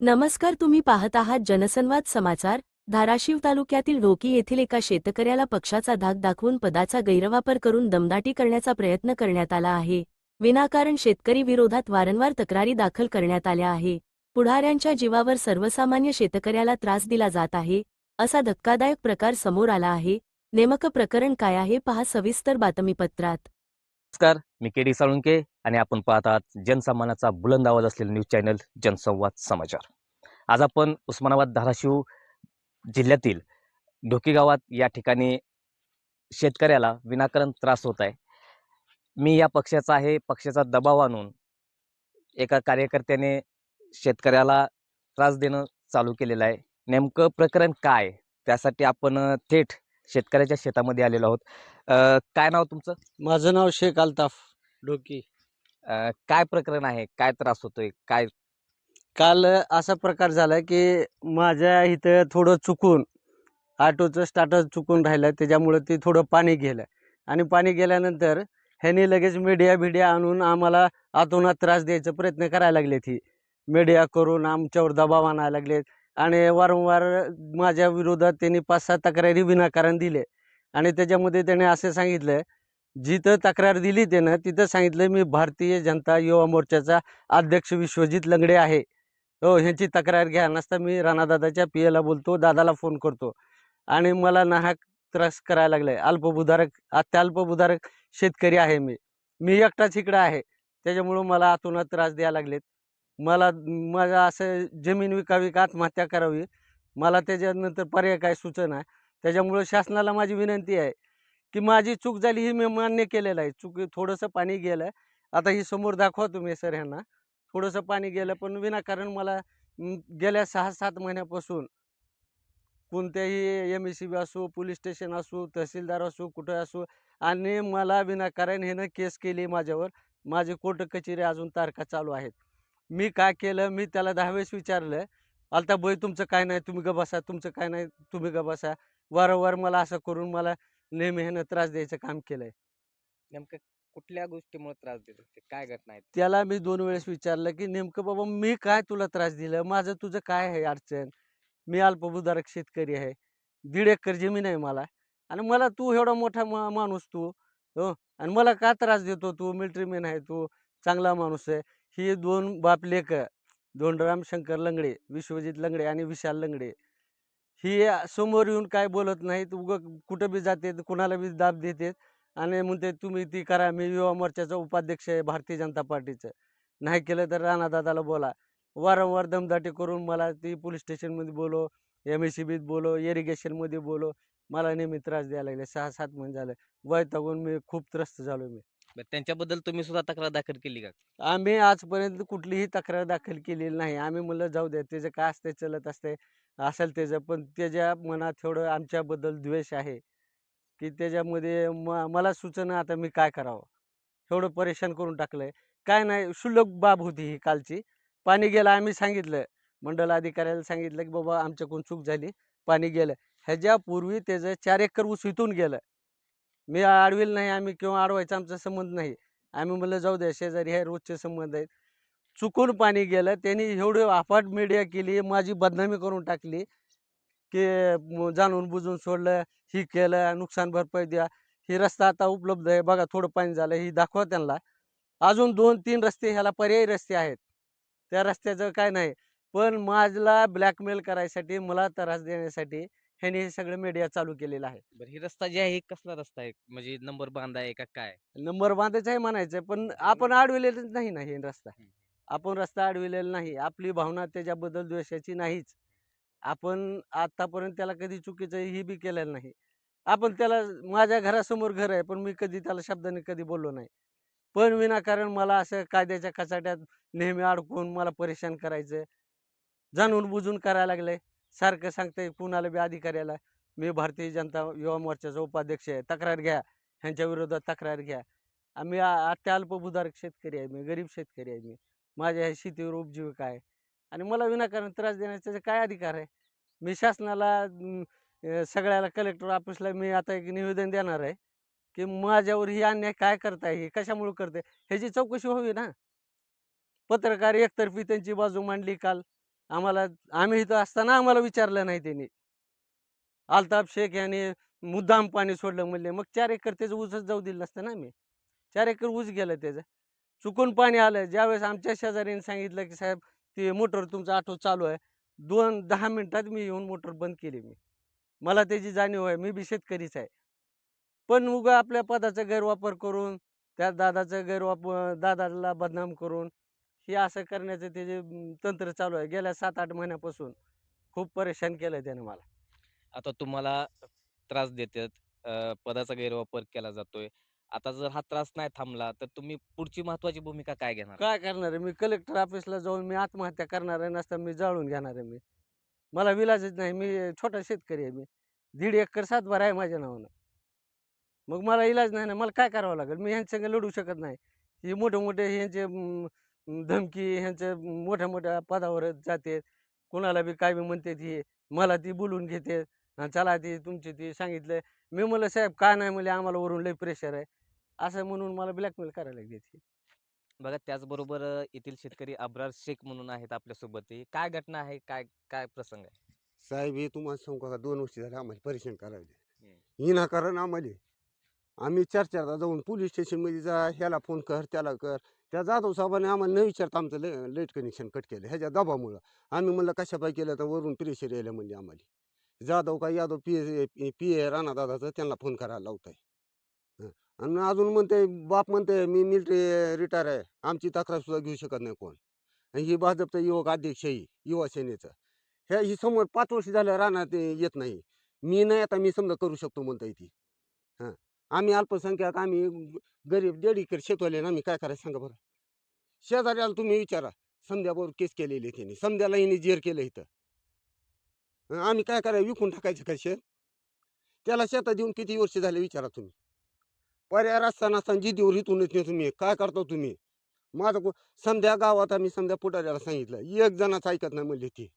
नमस्कार, तुम्ही पाहत आहात जनसंवाद समाचार। धाराशिव तालुक्यातील ढोकी येथील एका शेतकऱ्याला पक्षाचा धाक दाखवून पदाचा गैरवापर करून दमदाटी करण्याचा प्रयत्न करण्यात आला आहे। विनाकारण शेतकरी विरोधात वारंवार तक्रारी दाखल करण्यात आल्या आहे। पुढाऱ्यांच्या जीवावर सर्वसामान्य शेतकऱ्याला त्रास दिला जात आहे, असा धक्कादायक प्रकार समोर आला आहे। नेमकं प्रकरण काय आहे, पहा सविस्तर बातमीपत्रात। नमस्कार, मी के डी साळुंके आणि आपण पाहत आहात जनसामान्याचा बुलंद आवाज असलेला न्यूज चॅनल जनसंवाद समाचार। आज आपण उस्मानाबाद धाराशिव जिल्ह्यातील ढोकी गावात या ठिकाणी शेतकऱ्याला विनाकारण त्रास होत आहे। मी या पक्षाचा आहे, पक्षाचा दबाव आणून एका कार्यकर्त्याने शेतकऱ्याला त्रास देणं चालू केलेलं आहे। नेमकं प्रकरण काय, त्यासाठी आपण थेट शेतकऱ्याच्या शेतामध्ये आलेलो आहोत। काय नाव तुमचं? माझं नाव शेख अल्ताफ ढोकी. काय प्रकरण आहे, काय त्रास होतोय, काय? काल असा प्रकार झाला की माझ्या इथं थोडं चुकून ऑटोचं स्टार्टर चुकून राहिलं, त्याच्यामुळं ते थोडं पाणी गेलं आणि पाणी गेल्यानंतर ह्यांनी लगेच मीडिया आणून आम्हाला अतोनात त्रास द्यायचा प्रयत्न करायला लागले. ती मीडिया करून आमच्यावर दबाव आणायला लागलेत आणि वारंवार माझ्या विरोधात त्यांनी 5-6 तक्रारी विनाकारण दिले आणि त्याच्यामध्ये त्याने असं सांगितलं, जिथं तक्रार दिली त्यानं तिथं सांगितलं, मी भारतीय जनता युवा मोर्चाचा अध्यक्ष विश्वजित लंगडे आहे, हो ह्यांची तक्रार घ्या. नसता मी राणादादाच्या पीएला बोलतो, दादाला फोन करतो आणि मला नाहक त्रास करायला लागलाय. अत्यल्पभूधारक शेतकरी आहे मी. मी एकटाच इकडं आहे, त्याच्यामुळं मला अतोनात त्रास द्यायला लागलेत. माझं असं जमीन विकावी का आत्महत्या करावी, मला त्याच्यानंतर पर्याय काय सुचेना. त्याच्यामुळं शासनाला माझी विनंती आहे की माझी चूक झाली ही मी मान्य केलेलं आहे. थोडंसं पाणी गेलं, आता ही समोर दाखवा तुम्ही सर ह्यांना. थोडंसं पाणी गेलं पण विनाकारण मला गेल्या 6-7 महिन्यापासून कोणत्याही एम-एस-सी-बी असो, पोलीस स्टेशन असो, तहसीलदार असो, कुठं असो आणि मला विनाकारण ह्यानं केस केली माझ्यावर. माझे कोर्ट कचेरी अजून तारखा चालू आहेत. मी काय केलं, मी त्याला 10 वेळेस विचारलं, "अल्ताफभाई तुमचं काय नाही, तुम्ही गप्प बसा, तुमचं काय नाही, तुम्ही गप्प बसा." वारंवार मला असं करून मला नेहमी ह्यानं त्रास द्यायचं काम केलंय. नेमकं कुठल्या गोष्टीमुळे त्रास देत होते, काय घटना आहेत? त्याला मी 2 वेळेस विचारलं, की "नेमकं बाबा मी काय तुला त्रास दिलं? माझं तुझं काय आहे अडचण? मी अल्पभूधारक शेतकरी आहे. 1.5 एकर जमीन आहे मला आणि मला तू एवढा मोठा माणूस तू, हो, आणि मला का त्रास देतो तू? मिलिटरीमॅन आहे तू, चांगला माणूस आहे." ही 2 बाप-लेकं, धोंडराम शंकर लंगडे, विश्वजित लंगडे आणि विशाल लंगडे, ही समोर येऊन काय बोलत नाहीत. कुठं बी जातात, कुणाला बी दाब देतात आणि म्हणते तुम्ही ती करा. मी युवा मोर्चाचा उपाध्यक्ष आहे भारतीय जनता पार्टीचं. नाही केलं तर राणादादाला बोला. वारंवार दमदाटी करून मला ती पोलीस स्टेशनमध्ये बोलव, एम-एस-सी-बीत बोलव, इरिगेशनमध्ये बोलव. मला नेहमी त्रास द्यायला लागले. 6-7 महिने झाले. वैतागून मी खूप त्रस्त झालो मी. बरं, त्यांच्याबद्दल तुम्ही सुद्धा तक्रार दाखल केली का? आम्ही आजपर्यंत कुठलीही तक्रार दाखल केलेली नाही. आम्ही म्हणलं जाऊ द्या, त्याचं काय असतंय चलत असतंय, असेल त्याचं. पण त्याच्या मनात एवढं आमच्याबद्दल द्वेष आहे, की त्याच्यामध्ये मला सुचेना आता मी काय करावं? एवढं परेशान करून टाकलंय. काय नाही, क्षुल्लक बाब होती ही कालची. पाणी गेलं आम्ही सांगितलं, मंडल अधिकाऱ्याला सांगितलं, की बाबा आमच्याकडून चूक झाली, पाणी गेलं. ह्याच्यापूर्वी त्याचं 4 एकर ऊस इथून गेलं. मी अडविलं नाही आम्ही किंवा अडवायचा आमचा संबंध नाही. आम्ही म्हणलं जाऊ द्या, शेजारी हे रोजचे संबंध आहेत. चुकून पाणी गेलं. त्यांनी एवढी अफाट मीडिया केली, माझी बदनामी करून टाकली, की जाणून बुजून सोडलं, ही केलं, नुकसान भरपाई द्या. ही रस्ता आता उपलब्ध आहे. बघा थोडं पाणी झालं, ही दाखवा त्यांना. अजून 2-3 रस्ते ह्याला पर्यायी रस्ते आहेत. त्या रस्त्याचं काय नाही. पण माझला ब्लॅकमेल करायसाठी, मला त्रास देण्यासाठी ह्याने हे सगळं मीडिया चालू केलेलं आहे. बरं, ही रस्ता जे आहे हे कसला रस्ता आहे, म्हणजे नंबर बांधा आहे का काय? नंबर बांधायचा आहे म्हणायचं, पण आपण अडविलेलंच नाही ना हे रस्ता. आपण रस्ता अडविलेला नाही. आपली भावना त्याच्याबद्दल द्वेषाची नाहीच. आपण आतापर्यंत त्याला कधी चुकीचं ही बी केलेलं नाही. आपण त्याला, माझ्या घरासमोर घर आहे, पण मी कधी त्याला शब्दाने कधी बोललो नाही. पण विनाकारण मला असं कायद्याच्या कचाट्यात नेहमी अडकवून मला परेशान करायचं. जाणून बुजून करायला लागलंय. सारखं सांगतंय कुणाला बी अधिकाऱ्याला, मी भारतीय जनता युवा मोर्चाचा उपाध्यक्ष आहे, तक्रार घ्या, ह्यांच्या विरोधात तक्रार घ्या. आम्ही अत्यल्पभूधारक शेतकरी आहे मी, गरीब शेतकरी आहे मी. माझ्या ह्या शेतीवर उपजीविका आहे आणि मला विनाकारण त्रास देण्याचा काय अधिकार आहे? मी शासनाला सगळ्याला कलेक्टर ऑफिसला मी आता एक निवेदन देणार आहे, की माझ्यावर ही अन्याय काय करताय, हे कशामुळे करते ह्याची चौकशी व्हावी ना. पत्रकार एकतर्फी त्यांची बाजू मांडली काल. आम्हाला आम्ही इथं असताना आम्हाला विचारलं नाही त्यांनी. अल्ताफ शेख याने मुद्दाम पाणी सोडलं म्हणले, मग 4 एकर त्याचं ऊसच जाऊ दिलं नसतं ना आम्ही. 4 एकर ऊस गेलं त्याचं. चुकून पाणी आलं. ज्यावेळेस आमच्या शेजाऱ्याने सांगितलं, की "साहेब, ते मोटर तुमचा ऑटो चालू आहे." 10 मिनिटात मी येऊन मोटर बंद केली मी. मला त्याची जाणीव आहे. मी बी शेतकरीच आहे. पण उगा आपल्या पदाचा गैरवापर करून, त्या दादाला बदनाम करून, हे असं करण्याचं त्याचे तंत्र चालू आहे. गेल्या 7-8 महिन्यापासून खूप परेशान केलंय त्याने मला. आता तुम्हाला त्रास देतात, पदाचा गैरवापर केला जातोय. आता जर हा त्रास नाही थांबला, तर तुम्ही पुढची महत्त्वाची भूमिका काय घेणार? काय करणार आहे? मी कलेक्टर ऑफिसला जाऊन मी आत्महत्या करणार आहे, नसता मी जाळून घेणार आहे मी. मला विलाजच नाही. मी छोटा शेतकरी आहे मी. 1.5 एकर सातबारा आहे माझ्या नावानं. मग मला इलाज नाही ना. मला काय करावं लागेल? मी ह्यांच्यासंग लढू शकत नाही. हे मोठे-मोठे ह्यांचे धमकी ह्यांच्या मोठ्या-मोठ्या पदावर जाते. कुणाला बी काय बी म्हणतात हे. मला ती बोलवून घेतात. चला ती तुमची ती सांगितलं. मी म्हणलं, "साहेब का नाही?" म्हणले, "आम्हाला वरून लय प्रेशर आहे." असं म्हणून मला ब्लॅकमेल करायला लागलेत हे. बघा त्याचबरोबर येथील शेतकरी अब्रार शेख म्हणून आहेत आपल्यासोबत. हे काय घटना आहे? काय काय प्रसंग आहे? साहेब हे तुम्हाला सांगू का 2 वर्ष झाले आम्हाला परेशान करायले. हम्म. विनाकारण आम्हाला आम्ही चार-चारदा जाऊन पोलीस स्टेशनमध्ये जा, ह्याला फोन कर, त्याला कर. त्या जाधव साहेबांनी आम्हाला न विचारता आमचं लाईट कनेक्शन कट केलं ह्याच्या दबावामुळं. आम्ही म्हणलं कशापायी केलं तर वरून प्रेशर यायला म्हणले आम्हाला. जाधव का यादव पी ए राणादादाचं त्यांना फोन करायला लावताय. हं. आणि अजून म्हणते बाप म्हणते मी मिलिटरी रिटायर आहे. आमची तक्रार सुद्धा घेऊ शकत नाही कोण. आणि ही भाजपचा युवक अध्यक्ष आहे, युवा सेनेचं. ही समोर 5 वर्ष झालं रानात येत नाही. मी नाही आता मी समजा करू शकतो म्हणताय ती. हां. आम्ही अल्पसंख्याक आम्ही गरीब 1.5 एकर शेतवाले आणि आम्ही काय करायचं सांगा बरं? शेजाऱ्याला तुम्ही विचारा. समद्याबरोबर केस केलेली आहे त्यांनी. समद्याला हिने जेर केलं इथं. आम्ही काय करायचं विकून टाकायचं का शेत? त्याला शेतात देऊन किती वर्ष झाले विचारा तुम्ही. पर्याय रस्ता नसताना जिद्दीवर इथूनच नेतो तुम्ही. काय करता तुम्ही? माझं समद्या गावात आम्ही समद्या पुढाऱ्याला सांगितलं. एक जणाचं ऐकत नाही म्हणले ती.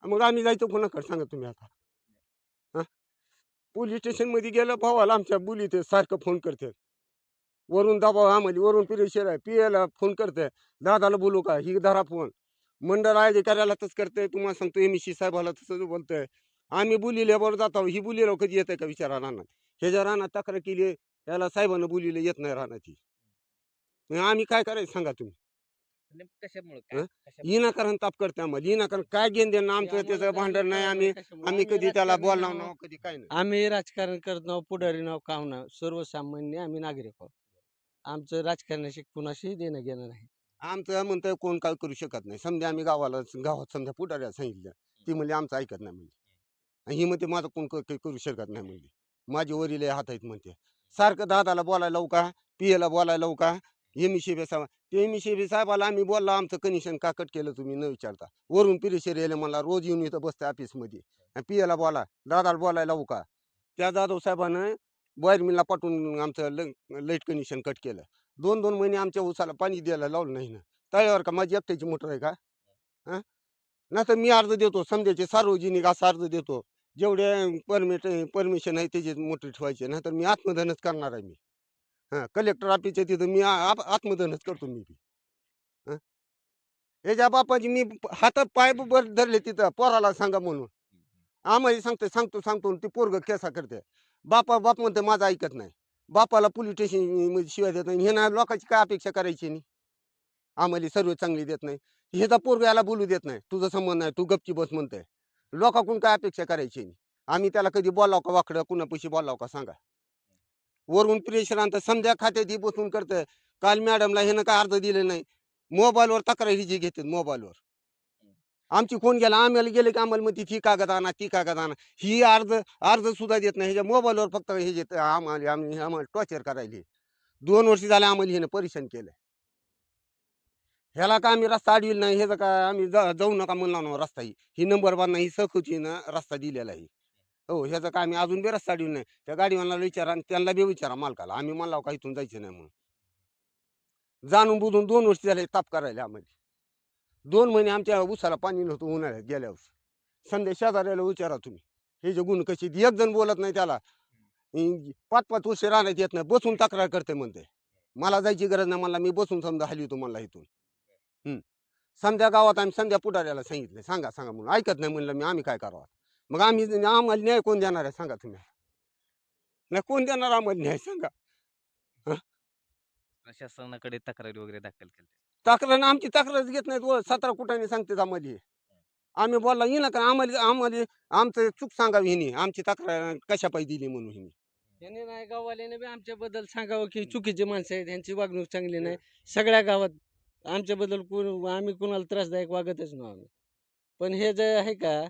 मग आम्ही जायचं कोणाकडे सांगा तुम्ही आता? हां? पोलीस स्टेशनमध्ये गेलं भावाला आमच्या बोलीत सारखं फोन करतात. वरून दबाव आम्हाला, वरून प्रेशर आहे. पी-एला फोन करते. दादाला बोलू का? ही धरा फोन. मंडळ अधिकाऱ्याला तसं करतंय. तुम्हाला सांगतो एम-सी साहेबाला तसंच बोलतंय. आम्ही बोलिल्याबरोबर जातो. ही बोलिल्यावर कधी येतंय का विचारा रानात? ह्याच्या रानात तक्रार केली, याला साहेबांना बोलिलं येत नाही रानात ही. मग आम्ही काय करायचं सांगा तुम्ही? नेमकं कशामुळे हं? कशामुळे? विनाकारण ताप करते आम्हाला. विनाकारण काय घेणं-देणं आमचं त्याचं भांडण नाही. आम्ही कधी त्याला बोलणार नाही, कधी काय नाही. आम्ही राजकारण करत नाहो, पुढारी नाहो, काम नाहो. सर्वसामान्य आम्ही नागरिक आहोत. आमचं राजकारणाशी कुणाशीही देणं घेणं नाही. आमचं म्हणतंय कोण काय करू शकत नाही. समजा आम्ही गावात समजा पुढाऱ्याला सांगितलं. ती म्हणली आमचं ऐकत नाही म्हणली. आणि ही म्हणते माझं कोण काही करू शकत नाही म्हणली. माझे वरील हात आहेत म्हणते. सारखं दादाला बोलायला लावू का? पी-एला बोलायला लावू का? एम-सी साहेब ते एम-सी साहेबाला आम्ही बोललो आमचं कनेक्शन का कट केलं तुम्ही न विचारता. वरून प्रेशर यायला मला रोज येऊन इथं बसते ऑफिसमध्ये. आणि पी-एला बोला, दादाला बोलायला लावू का? त्या जाधव साहेबानं वायर मिलला पाठवून आमचं लाईट कनेक्शन कट केलं. 2-2 महिने आमच्या ऊसाला पाणी द्यायला लावलं नाही ना. तळ्यावर का माझी एकट्याची मोटर आहे का? हां? नाहीतर मी अर्ज देतो. समजायचे सार्वजनिक असा अर्ज देतो. जेवढे परमिशन आहे त्याची मोटर ठेवायची. नाहीतर मी आत्मदहनच करणार आहे मी. हां, कलेक्टर ऑफिसच्या तिथं मी आत्मदहनच करतो मी बी. हं. ह्याच्या बापाची मी हातात पाय वर धरले तिथं पोराला सांगा म्हणून. आम्हाला सांगतो आणि ती पोरगं केसा करते. बाप म्हणते माझं ऐकत नाही. बापाला पोलीस स्टेशन शिवाय देत नाही. हे ना लोकांची काय अपेक्षा करायची नाही. आम्हाला सर्व चांगली देत नाही. ह्याचा पोरगा याला बोलू देत नाही. तुझा संबंध नाही, तू गपची बस म्हणतोय. लोकांकडून काय अपेक्षा करायची नाही. आम्ही त्याला कधी बोलावं का वाकडं, कुणापाशी बोलावं का सांगा? वरून प्रेशर आणतं. समजा खात्यात ही बसून करतंय. काल मॅडमला ह्यानं काय अर्ज दिले नाही. मोबाईलवर तक्रार हिची घेतात मोबाईलवर. आमची कोण गेला आम्हाला गेले की आम्हाला म्हणते ती कागद आणा, ती कागद आणा. ही अर्ज सुद्धा देत नाही. ह्याच्या मोबाईलवर फक्त हे जे आम्हाला टॉर्चर करायली. 2 वर्ष झाले आम्हाला ह्यानं परेशान केलं. ह्याला काय आम्ही रस्ता अडविल नाही. ह्याचा काय आम्ही जाऊ नका म्हणला ना रस्ता ही नंबर बार नाही सखुचीनं रस्ता दिलेला आहे. हो ह्याचा काय आम्ही अजून बी रस्ता अडविल नाही. त्या गाडीवाल्याला विचारा आणि त्यांना बी विचारा मालकाला. आम्ही म्हणला का इथून जायचं नाही म्हणून. जाणून बुजून 2 वर्ष झाले ताप करायला आम्हाला. 2 महिने आमच्या ऊसाला पाणी नव्हतं उन्हाळ्यात गेल्या वर्षी. संध्या शेजाऱ्याला विचारा तुम्ही. हे जे गुण कशी एक जण बोलत नाही त्याला. 5-5 वर्ष राहण्यात येत नाही. बसून तक्रार करते म्हणते. मला जायची गरज नाही म्हणला मी बसून समजा हलवितो म्हणला इथून. समध्या गावात आम्ही समध्या पुढाऱ्याला सांगितलं सांगा सांगा म्हणून ऐकत नाही म्हणलं मी आम्ही काय करावं मग आम्हाला न्याय कोण देणार आहे सांगा तुम्ही नाही कोण देणार आम्हाला न्याय सांगा प्रशासनाकडे तक्रारी वगैरे दाखल केल्या. तक्रार आमची तक्रारच घेत नाहीत व 17 कुटाने सांगतात आम्हाला आम्ही बोलला येईना का आम्हाला आमचं चूक सांगावी हिनी आमची तक्रार कशा पाहिजे दिली म्हणून हिनी त्यांनी नाही गाववाल्याने बी आमच्याबद्दल सांगावं की चुकीची माणसं आहेत यांची वागणूक चांगली नाही सगळ्या गावात आमच्याबद्दल आम्ही कुणाला त्रासदायक वागतच नाही आम्ही पण हे जे आहे का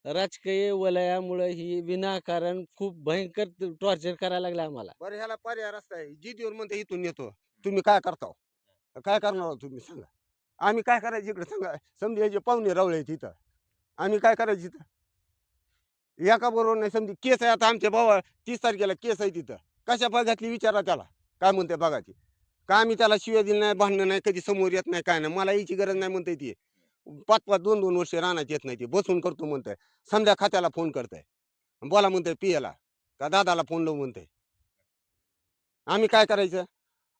राजकीय वलयामुळे ही विनाकारण खूप भयंकर टॉर्चर करायला लागलं आम्हाला. बरं ह्याला पर्याय रस्ता आहे जिद्दीवर म्हणते इथून येतो तुम्ही काय करता काय करणार आहोत तुम्ही सांगा आम्ही काय करायचं इकडे सांगा समजा याचे पाहुणे रावळे तिथं आम्ही काय करायचं तिथं एका बरोबर नाही समजी केस आहे आता आमच्या भावा 30 तारखेला केस आहे तिथं कशा भागातली विचारा त्याला काय म्हणते बघाची का आम्ही त्याला शिव्या दिली नाही भांडणं नाही कधी समोर येत नाही काय नाही मला याची गरज नाही म्हणते ती 5-5 2-2 वर्ष राहण्यात येत नाही ती बसून करतो म्हणतंय समजा खात्याला फोन करताय बोला म्हणतंय पियाला का दादाला फोन लावून म्हणतंय आम्ही काय करायचं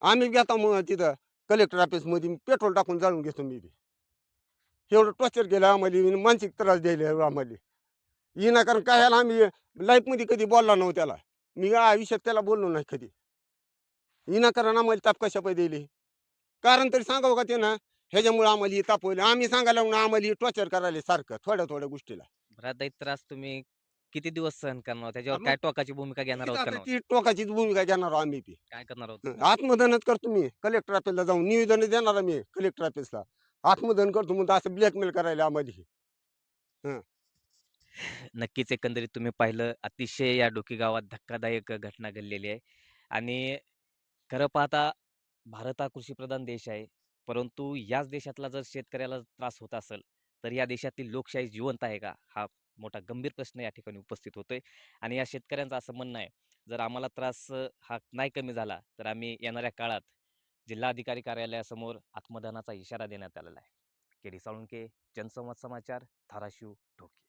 आम्ही घेतो मग तिथं कलेक्टर ऑफिस मध्ये पेट्रोल टाकून जाळून घेतो मी बी एवढं टॉर्चर केलं आम्हाला मानसिक त्रास द्यायला आम्हाला विनाकारण काय ह्याला आम्ही लाईफ मध्ये कधी बोलला नव्हता त्याला मी आयुष्यात त्याला बोललो नाही कधी विनाकारण आम्हाला ताप कशा पाहिजे दिली कारण तरी सांगावं का ते ना ह्याच्यामुळे आम्हाला ताप होईल आम्ही सांगायला लागून आम्हाला टॉर्चर करायला सारखं थोड्या थोड्या गोष्टीला बरं आता त्रास तुम्ही किती दिवस सहन करणार आहोत? त्याच्यावर मग काय टोकाची भूमिका घेणार आहोत का नाही? ती टोकाचीच भूमिका घेणार आहोत आम्ही ती काय करणार आहोत? आत्मदनच करतो मी कलेक्टर ऑफिसला जाऊन निवेदन देणार मी कलेक्टर ऑफिसला आत्मदन करतो म्हणतो असं ब्लॅकमेल करायला आम्हाला नक्कीच एकंदरीत तुम्ही पाहिलं अतिशय या डोकी गावात धक्कादायक घटना घडलेली आहे आणि खरं पाहता भारत हा कृषीप्रधान देश आहे परंतु याच देशातला जर शेतकऱ्याला त्रास होत असेल तर या देशातील लोकशाही जिवंत आहे का हा मोठा गंभीर प्रश्न या ठिकाणी उपस्थित होतोय आणि या शेतकऱ्यांचं असं म्हणणं आहे जर आम्हाला त्रास हा नाही कमी झाला तर आम्ही येणाऱ्या काळात जिल्हाधिकारी कार्यालयासमोर आत्मदानाचा इशारा देण्यात आलेला आहे. केडी साळुंके, जनसंवाद समाचार, धाराशिव, ढोकी.